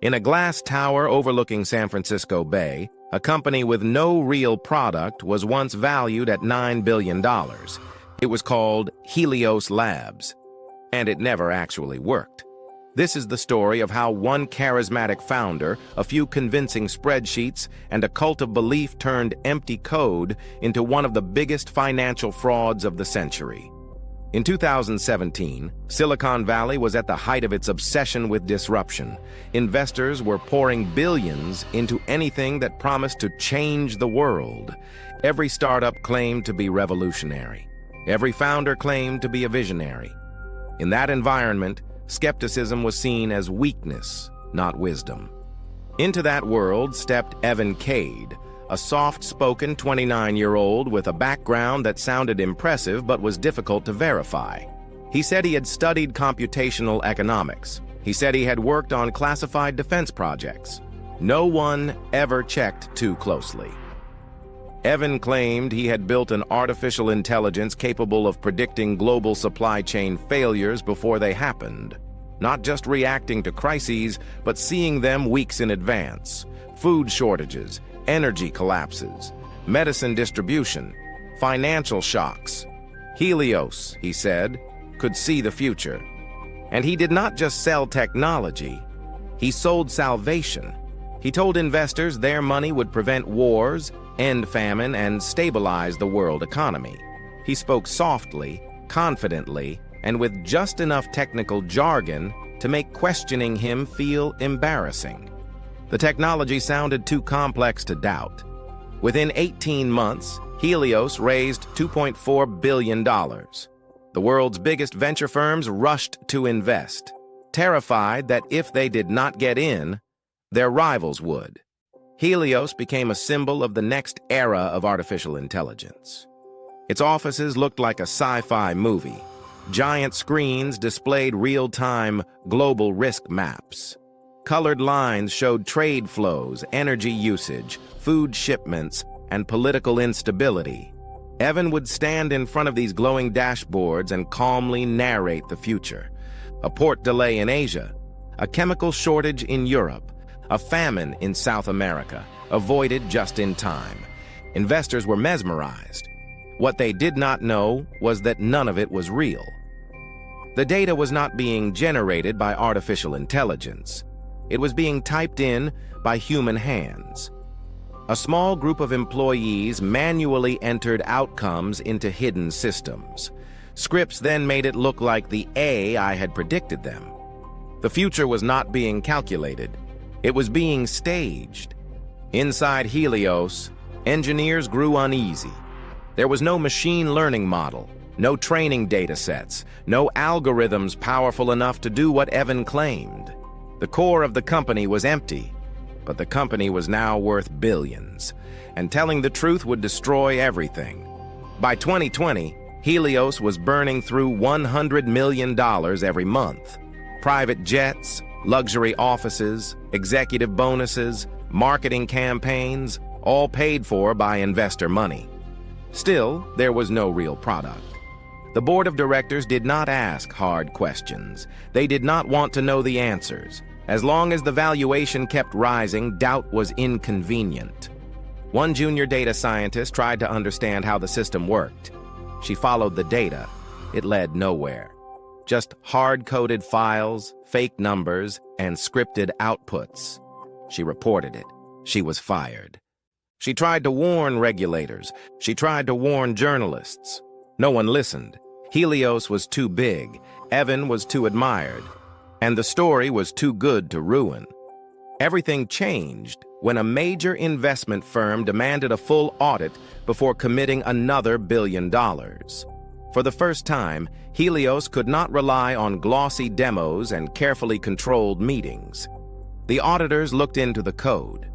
In a glass tower overlooking San Francisco Bay, a company with no real product was once valued at $9 billion. It was called Helios Labs, and it never actually worked. This is the story of how one charismatic founder, a few convincing spreadsheets, and a cult of belief turned empty code into one of the biggest financial frauds of the century. In 2017, Silicon Valley was at the height of its obsession with disruption. Investors were pouring billions into anything that promised to change the world. Every startup claimed to be revolutionary. Every founder claimed to be a visionary. In that environment, skepticism was seen as weakness, not wisdom. Into that world stepped Evan Cade, a soft-spoken 29-year-old with a background that sounded impressive but was difficult to verify. He said he had studied computational economics. He said he had worked on classified defense projects. No one ever checked too closely. Evan claimed he had built an artificial intelligence capable of predicting global supply chain failures before they happened, not just reacting to crises, but seeing them weeks in advance. Food shortages, energy collapses, medicine distribution, financial shocks. Helios, he said, could see the future. And he did not just sell technology, he sold salvation. He told investors their money would prevent wars, end famine, and stabilize the world economy. He spoke softly, confidently, and with just enough technical jargon to make questioning him feel embarrassing. The technology sounded too complex to doubt. Within 18 months, Helios raised $2.4 billion. The world's biggest venture firms rushed to invest, terrified that if they did not get in, their rivals would. Helios became a symbol of the next era of artificial intelligence. Its offices looked like a sci-fi movie. Giant screens displayed real-time global risk maps. Colored lines showed trade flows, energy usage, food shipments, and political instability. Evan would stand in front of these glowing dashboards and calmly narrate the future. A port delay in Asia, a chemical shortage in Europe, a famine in South America, avoided just in time. Investors were mesmerized. What they did not know was that none of it was real. The data was not being generated by artificial intelligence. It was being typed in by human hands. A small group of employees manually entered outcomes into hidden systems. Scripts then made it look like the AI had predicted them. The future was not being calculated. It was being staged. Inside Helios, engineers grew uneasy. There was no machine learning model, no training data sets, no algorithms powerful enough to do what Evan claimed. The core of the company was empty, but the company was now worth billions, and telling the truth would destroy everything. By 2020, Helios was burning through $100 million every month. Private jets, luxury offices, executive bonuses, marketing campaigns, all paid for by investor money. Still, there was no real product. The board of directors did not ask hard questions. They did not want to know the answers. As long as the valuation kept rising, doubt was inconvenient. One junior data scientist tried to understand how the system worked. She followed the data. It led nowhere. Just hard-coded files, fake numbers, and scripted outputs. She reported it. She was fired. She tried to warn regulators. She tried to warn journalists. No one listened. Helios was too big. Evan was too admired. And the story was too good to ruin. Everything changed when a major investment firm demanded a full audit before committing another $1 billion. For the first time, Helios could not rely on glossy demos and carefully controlled meetings. The auditors looked into the code.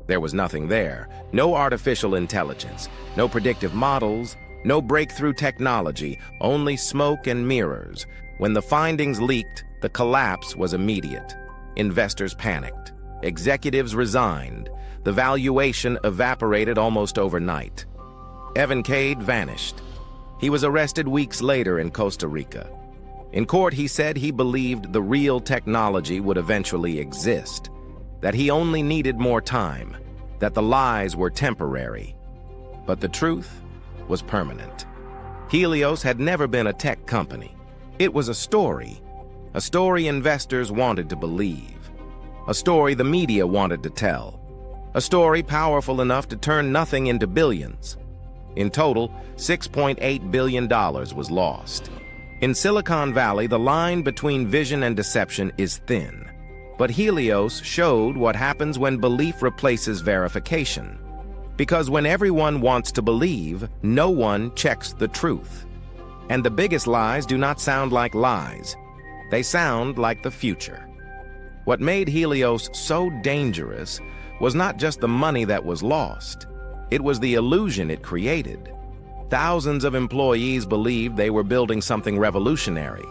There was nothing there. No artificial intelligence, no predictive models, no breakthrough technology, only smoke and mirrors. When the findings leaked, the collapse was immediate. Investors panicked. Executives resigned. The valuation evaporated almost overnight. Evan Cade vanished. He was arrested weeks later in Costa Rica. In court, he said he believed the real technology would eventually exist. that he only needed more time, that the lies were temporary. But the truth was permanent. Helios had never been a tech company. It was a story investors wanted to believe, a story the media wanted to tell, a story powerful enough to turn nothing into billions. In total, $6.8 billion was lost. In Silicon Valley, the line between vision and deception is thin. But Helios showed what happens when belief replaces verification. Because when everyone wants to believe, no one checks the truth. And the biggest lies do not sound like lies. They sound like the future. What made Helios so dangerous was not just the money that was lost. It was the illusion it created. Thousands of employees believed they were building something revolutionary.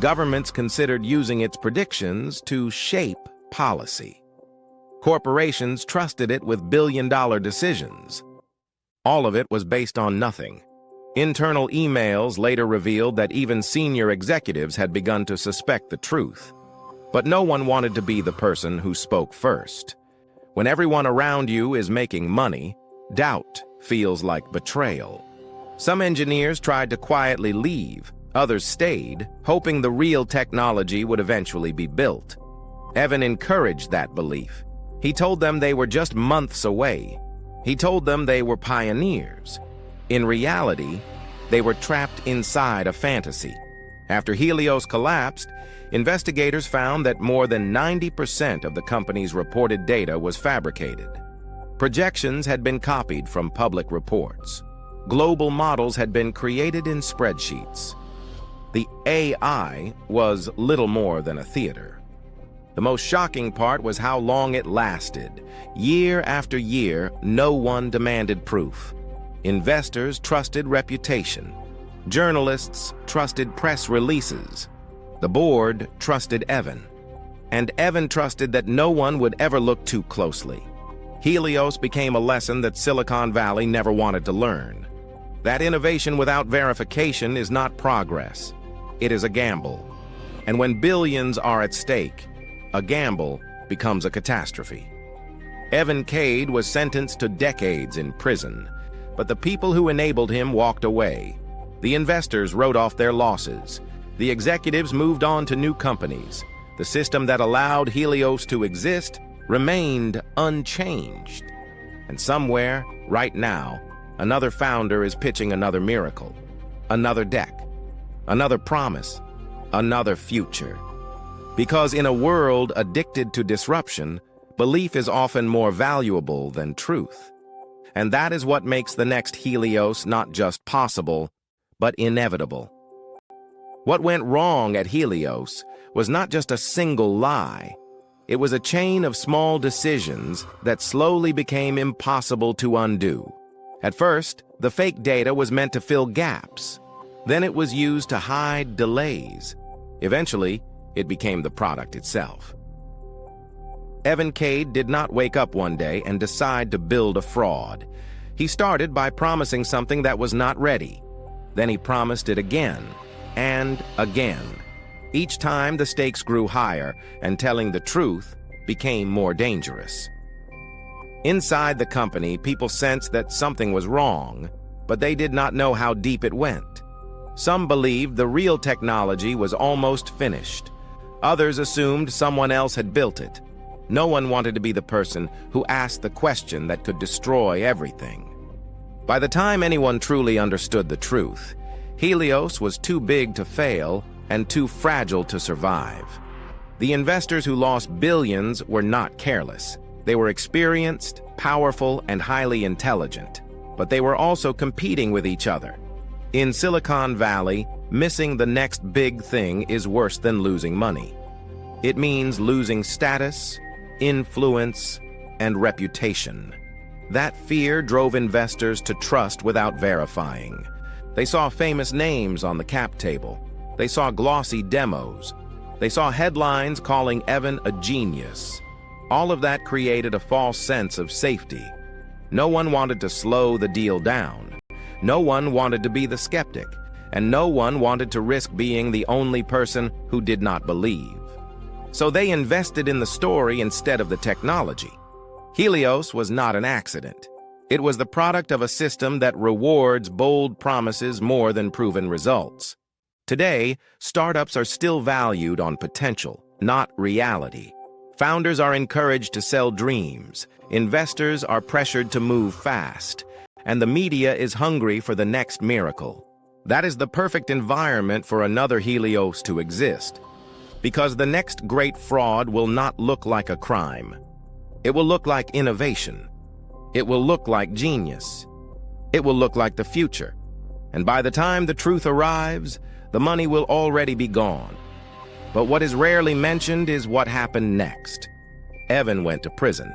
Governments considered using its predictions to shape policy. Corporations trusted it with billion-dollar decisions. All of it was based on nothing. Internal emails later revealed that even senior executives had begun to suspect the truth. But no one wanted to be the person who spoke first. When everyone around you is making money, doubt feels like betrayal. Some engineers tried to quietly leave. Others stayed, hoping the real technology would eventually be built. Evan encouraged that belief. He told them they were just months away. He told them they were pioneers. In reality, they were trapped inside a fantasy. After Helios collapsed, investigators found that more than 90% of the company's reported data was fabricated. Projections had been copied from public reports. Global models had been created in spreadsheets. The AI was little more than a theater. The most shocking part was how long it lasted. Year after year, no one demanded proof. Investors trusted reputation. Journalists trusted press releases. The board trusted Evan. And Evan trusted that no one would ever look too closely. Helios became a lesson that Silicon Valley never wanted to learn. That innovation without verification is not progress. It is a gamble. And when billions are at stake, a gamble becomes a catastrophe. Evan Cade was sentenced to decades in prison, but the people who enabled him walked away. The investors wrote off their losses. The executives moved on to new companies. The system that allowed Helios to exist remained unchanged. And somewhere, right now, another founder is pitching another miracle, another deck, another promise, another future. Because in a world addicted to disruption, belief is often more valuable than truth. And that is what makes the next Helios not just possible, but inevitable. What went wrong at Helios was not just a single lie. It was a chain of small decisions that slowly became impossible to undo. At first, the fake data was meant to fill gaps. Then it was used to hide delays. Eventually, it became the product itself. Evan Cade did not wake up one day and decide to build a fraud. He started by promising something that was not ready. Then he promised it again and again. Each time the stakes grew higher and telling the truth became more dangerous. Inside the company, people sensed that something was wrong, but they did not know how deep it went. Some believed the real technology was almost finished. Others assumed someone else had built it. No one wanted to be the person who asked the question that could destroy everything. By the time anyone truly understood the truth, Helios was too big to fail and too fragile to survive. The investors who lost billions were not careless. They were experienced, powerful, and highly intelligent, but they were also competing with each other. In Silicon Valley, missing the next big thing is worse than losing money. It means losing status, influence, and reputation. That fear drove investors to trust without verifying. They saw famous names on the cap table. They saw glossy demos. They saw headlines calling Evan a genius. All of that created a false sense of safety. No one wanted to slow the deal down. No one wanted to be the skeptic, and no one wanted to risk being the only person who did not believe. So they invested in the story instead of the technology. Helios was not an accident. It was the product of a system that rewards bold promises more than proven results. Today, startups are still valued on potential, not reality. Founders are encouraged to sell dreams, investors are pressured to move fast, and the media is hungry for the next miracle. That is the perfect environment for another Helios to exist, because the next great fraud will not look like a crime. It will look like innovation. It will look like genius. It will look like the future. And by the time the truth arrives, the money will already be gone. But what is rarely mentioned is what happened next. Evan went to prison.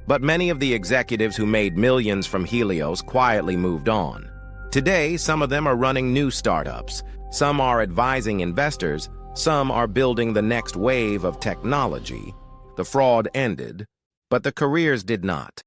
But many of the executives who made millions from Helios quietly moved on. Today, some of them are running new startups. Some are advising investors. Some are building the next wave of technology. The fraud ended, but the careers did not.